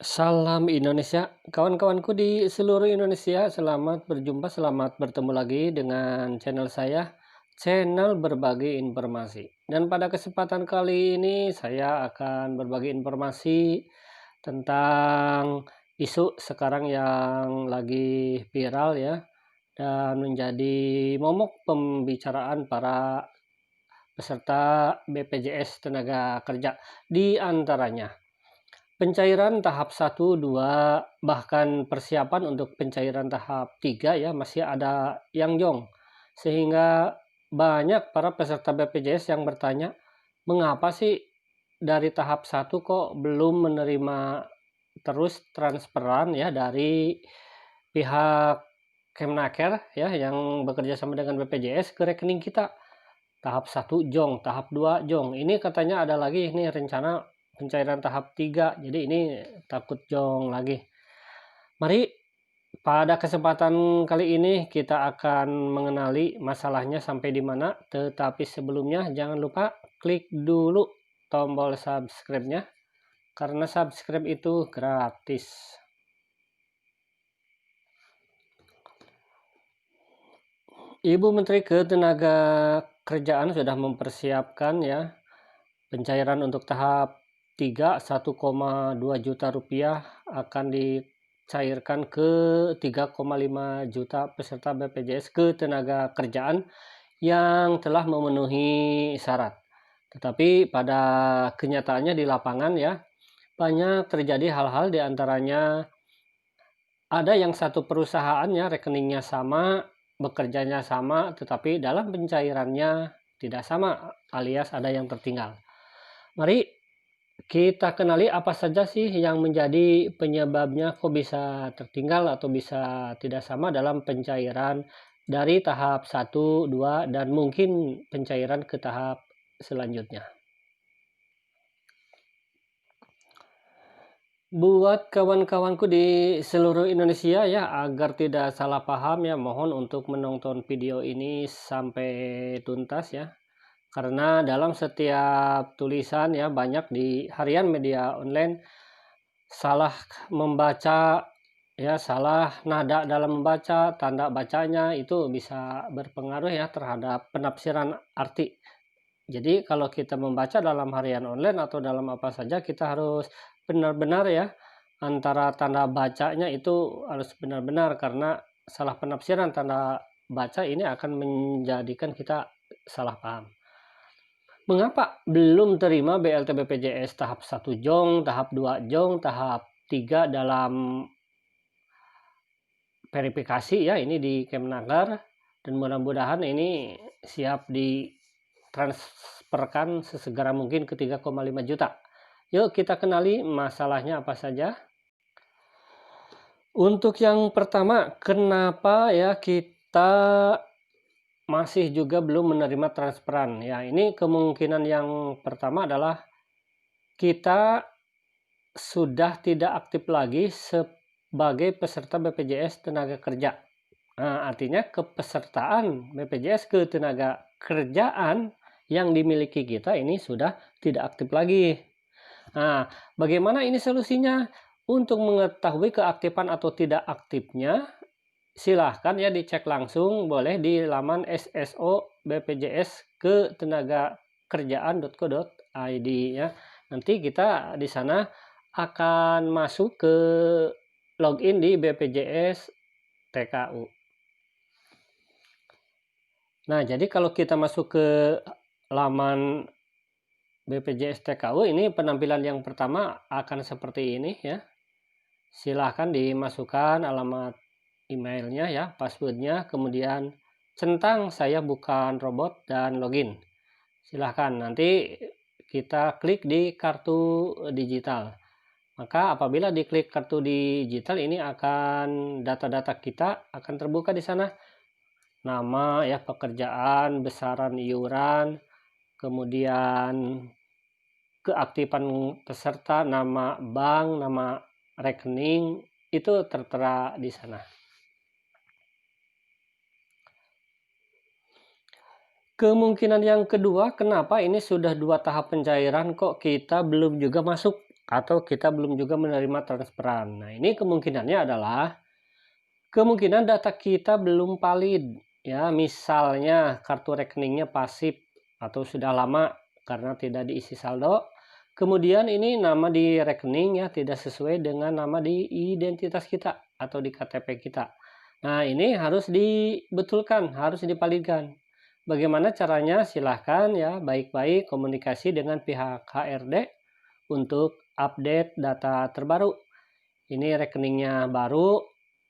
Salam Indonesia, kawan-kawanku di seluruh Indonesia, selamat berjumpa, selamat bertemu lagi dengan channel saya, channel berbagi informasi. Dan pada kesempatan kali ini saya akan berbagi informasi tentang isu sekarang yang lagi viral ya, dan menjadi momok pembicaraan para peserta BPJS Tenaga Kerja, di antaranya pencairan tahap 1, 2, bahkan persiapan untuk pencairan tahap 3 ya, masih ada yang jong. Sehingga banyak para peserta BPJS yang bertanya, mengapa sih dari tahap 1 kok belum menerima terus transferan ya dari pihak Kemenaker ya yang bekerja sama dengan BPJS ke rekening kita. Tahap 1 jong, tahap 2 jong. Ini katanya ada lagi ini rencana pencairan tahap 3. Jadi ini takut jong lagi. Mari pada kesempatan kali ini kita akan mengenali masalahnya sampai di mana. Tetapi sebelumnya jangan lupa klik dulu tombol subscribe-nya karena subscribe itu gratis. Ibu Menteri Ketenagakerjaan sudah mempersiapkan ya pencairan untuk tahap 3 1,2 juta rupiah akan dicairkan ke 3,5 juta peserta BPJS Ketenagakerjaan yang telah memenuhi syarat. Tetapi pada kenyataannya di lapangan ya banyak terjadi hal-hal, diantaranya ada yang satu perusahaannya rekeningnya sama, bekerjanya sama, tetapi dalam pencairannya tidak sama, alias ada yang tertinggal. Mari kita kenali apa saja sih yang menjadi penyebabnya kok bisa tertinggal atau bisa tidak sama dalam pencairan dari tahap 1, 2, dan mungkin pencairan ke tahap selanjutnya. Buat kawan-kawanku di seluruh Indonesia ya, agar tidak salah paham ya, mohon untuk menonton video ini sampai tuntas ya. Karena dalam setiap tulisan ya banyak di harian media online salah membaca ya, salah nada dalam membaca, tanda bacanya itu bisa berpengaruh ya terhadap penafsiran arti. Jadi kalau kita membaca dalam harian online atau dalam apa saja, kita harus benar-benar ya, antara tanda bacanya itu harus benar-benar, karena salah penafsiran tanda baca ini akan menjadikan kita salah paham. Mengapa belum terima BLT BPJS tahap 1 jong, tahap 2 jong, tahap 3 dalam verifikasi ya, ini di Kemenaker, dan mudah-mudahan ini siap ditransferkan sesegera mungkin ke 3,5 juta. Yuk kita kenali masalahnya apa saja. Untuk yang pertama, kenapa ya kita masih juga belum menerima transferan? Ya, ini kemungkinan yang pertama adalah kita sudah tidak aktif lagi sebagai peserta BPJS Tenaga Kerja. Nah, artinya kepesertaan BPJS Ketenagakerjaan yang dimiliki kita ini sudah tidak aktif lagi. Nah, bagaimana ini solusinya? Untuk mengetahui keaktifan atau tidak aktifnya, silahkan ya dicek langsung, boleh di laman SSO BPJS ketenagakerjaan.co.id ya. Nanti kita di sana akan masuk ke login di BPJS TKU. Nah, jadi kalau kita masuk ke laman BPJS TKU, ini penampilan yang pertama akan seperti ini ya. Silahkan dimasukkan alamat emailnya ya, passwordnya, kemudian centang saya bukan robot, dan login. Silahkan nanti kita klik di kartu digital. Maka apabila diklik kartu digital ini akan data-data kita akan terbuka di sana. Nama ya, pekerjaan, besaran iuran, kemudian keaktifan peserta, nama bank, nama rekening, itu tertera di sana. Kemungkinan yang kedua, kenapa ini sudah 2 tahap pencairan kok kita belum juga masuk? atau kita belum juga menerima transferan. Nah, ini kemungkinannya adalah kemungkinan data kita belum valid ya, misalnya kartu rekeningnya pasif atau sudah lama karena tidak diisi saldo. Kemudian ini nama di rekening ya tidak sesuai dengan nama di identitas kita atau di KTP kita. Nah, ini harus dibetulkan, harus dipalingkan. Bagaimana caranya? Silahkan ya baik-baik komunikasi dengan pihak HRD untuk update data terbaru. Ini rekeningnya baru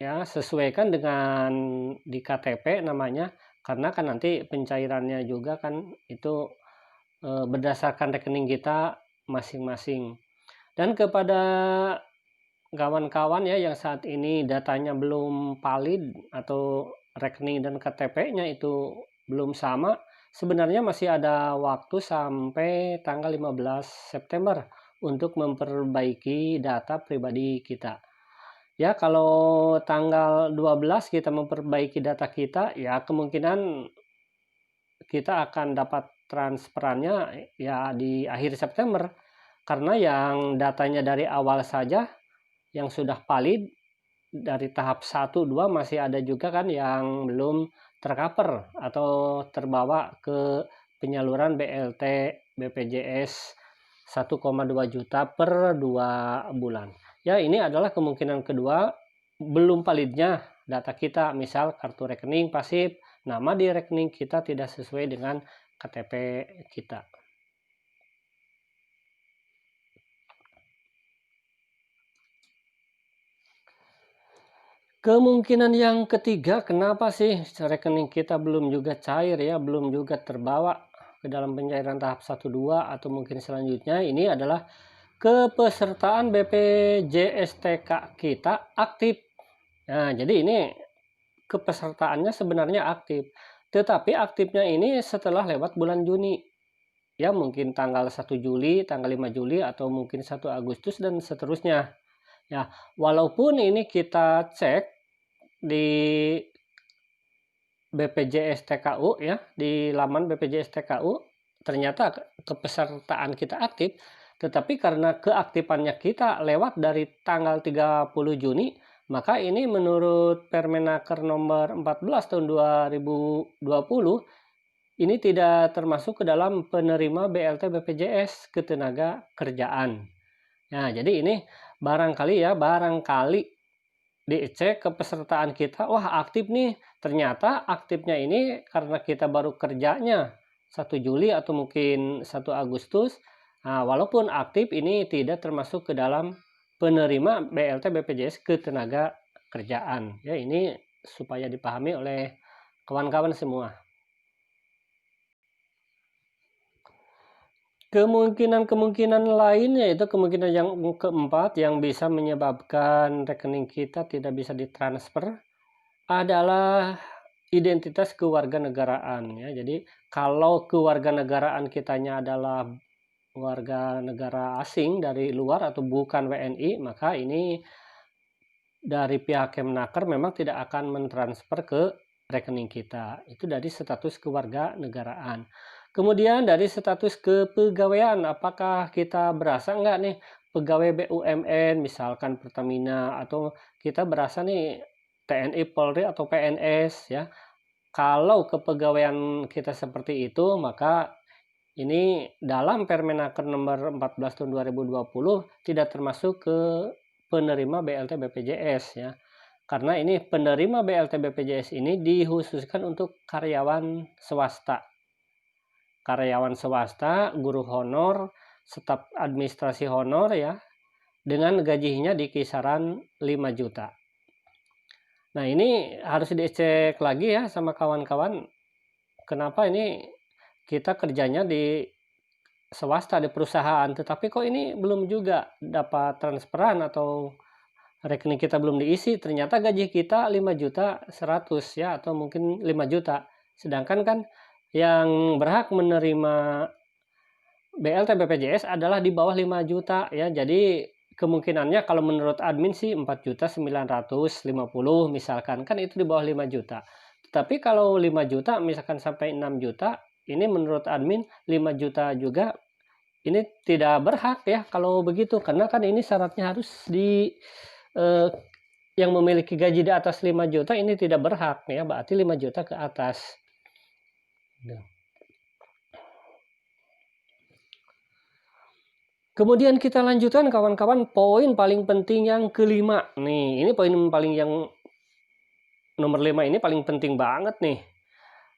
ya, sesuaikan dengan di KTP namanya, karena kan nanti pencairannya juga kan itu berdasarkan rekening kita masing-masing. Dan kepada kawan-kawan ya yang saat ini datanya belum valid atau rekening dan KTP-nya itu belum sama, sebenarnya masih ada waktu sampai tanggal 15 September untuk memperbaiki data pribadi kita. Ya, kalau tanggal 12 kita memperbaiki data kita, ya kemungkinan kita akan dapat transferannya ya di akhir September. Karena yang datanya dari awal saja yang sudah valid dari tahap 1, 2 masih ada juga kan yang belum tercover atau terbawa ke penyaluran BLT BPJS 1,2 juta per 2 bulan. Ya, ini adalah kemungkinan kedua belum validnya data kita, misal kartu rekening pasif, nama di rekening kita tidak sesuai dengan KTP kita. Kemungkinan yang ketiga, kenapa sih rekening kita belum juga cair ya, belum juga terbawa ke dalam pencairan tahap 1, 2 atau mungkin selanjutnya, ini adalah kepesertaan BPJSTK kita aktif. Nah, jadi ini kepesertaannya sebenarnya aktif, tetapi aktifnya ini setelah lewat bulan Juni. Ya, mungkin tanggal 1 Juli, tanggal 5 Juli atau mungkin 1 Agustus dan seterusnya. Ya, walaupun ini kita cek di BPJS TKU ya, di laman BPJS TKU ternyata kepesertaan kita aktif, tetapi karena keaktifannya kita lewat dari tanggal 30 Juni, maka ini menurut Permenaker nomor 14 tahun 2020 ini tidak termasuk ke dalam penerima BLT BPJS ketenaga kerjaan. Nah, jadi ini barangkali dicek kepesertaan kita, wah aktif nih, ternyata aktifnya ini karena kita baru kerjanya 1 Juli atau mungkin 1 Agustus. Nah, walaupun aktif ini tidak termasuk ke dalam penerima BLT BPJS ketenaga kerjaan. Ya, ini supaya dipahami oleh kawan-kawan semua. Kemungkinan-kemungkinan lain yaitu kemungkinan yang keempat yang bisa menyebabkan rekening kita tidak bisa ditransfer adalah identitas kewarganegaraan ya. Jadi kalau kewarganegaraan kitanya adalah warga negara asing dari luar atau bukan WNI, maka ini dari pihak Kemnaker memang tidak akan mentransfer ke rekening kita. Itu dari status kewarganegaraan. Kemudian dari status kepegawaian, apakah kita berasa enggak nih pegawai BUMN, misalkan Pertamina, atau kita berasa nih TNI, Polri, atau PNS ya. Kalau kepegawaian kita seperti itu, maka ini dalam Permenaker nomor 14 tahun 2020 tidak termasuk ke penerima BLT BPJS ya. Karena ini penerima BLT BPJS ini dikhususkan untuk karyawan swasta. Karyawan swasta, guru honor, staf administrasi honor ya, dengan gajinya di kisaran 5 juta. Nah, ini harus dicek lagi ya sama kawan-kawan, kenapa ini kita kerjanya di swasta, di perusahaan, tetapi kok ini belum juga dapat transferan atau rekening kita belum diisi, ternyata gaji kita 5.100.000 ya, atau mungkin 5 juta. Sedangkan kan yang berhak menerima BLT BPJS adalah di bawah 5 juta ya. Jadi kemungkinannya kalau menurut admin sih 4.950.000 misalkan, kan itu di bawah 5 juta. Tapi kalau 5 juta misalkan sampai 6 juta, ini menurut admin 5 juta juga ini tidak berhak ya kalau begitu, karena kan ini syaratnya harus yang memiliki gaji di atas 5 juta ini tidak berhak ya, berarti 5 juta ke atas. Kemudian kita lanjutkan kawan-kawan, poin paling penting yang kelima. Nih, ini poin paling yang nomor 5 ini paling penting banget nih.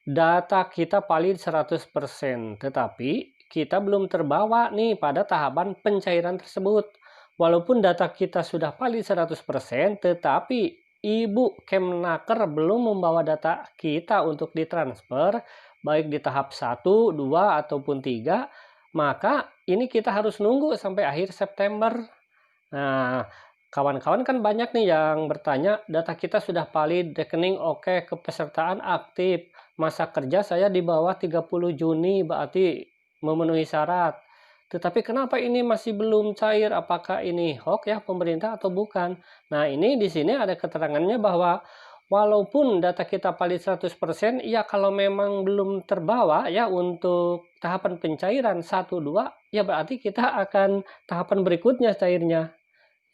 Data kita valid 100%, tetapi kita belum terbawa nih pada tahapan pencairan tersebut. Walaupun data kita sudah valid 100%, tetapi Ibu Kemnaker belum membawa data kita untuk ditransfer, baik di tahap 1, 2, ataupun 3, maka ini kita harus nunggu sampai akhir September. Nah, kawan-kawan kan banyak nih yang bertanya, data kita sudah valid, rekening oke, kepesertaan aktif, masa kerja saya di bawah 30 Juni, berarti memenuhi syarat. Tetapi kenapa ini masih belum cair? Apakah ini hoax ya pemerintah atau bukan? Nah, ini di sini ada keterangannya bahwa walaupun data kita valid 100%, ya kalau memang belum terbawa ya untuk tahapan pencairan 1, 2, ya berarti kita akan tahapan berikutnya cairnya.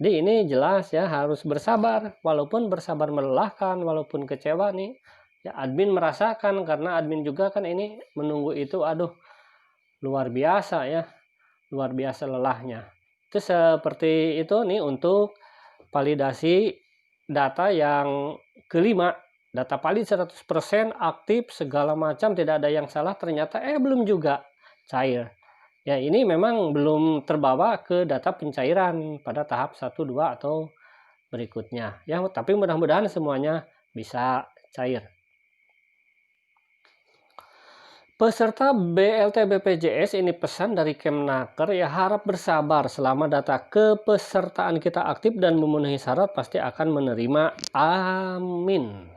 Jadi ini jelas ya harus bersabar, walaupun bersabar melelahkan, walaupun kecewa nih. Ya admin merasakan karena admin juga kan ini menunggu itu, aduh luar biasa ya. Luar biasa lelahnya. Itu seperti itu nih untuk validasi data yang kelima. Data valid 100% aktif segala macam, tidak ada yang salah, ternyata belum juga cair. Ya ini memang belum terbawa ke data pencairan pada tahap 1, 2 atau berikutnya. Ya tapi mudah-mudahan semuanya bisa cair. Peserta BLT BPJS ini pesan dari Kemnaker ya, harap bersabar selama data kepesertaan kita aktif dan memenuhi syarat pasti akan menerima. Amin.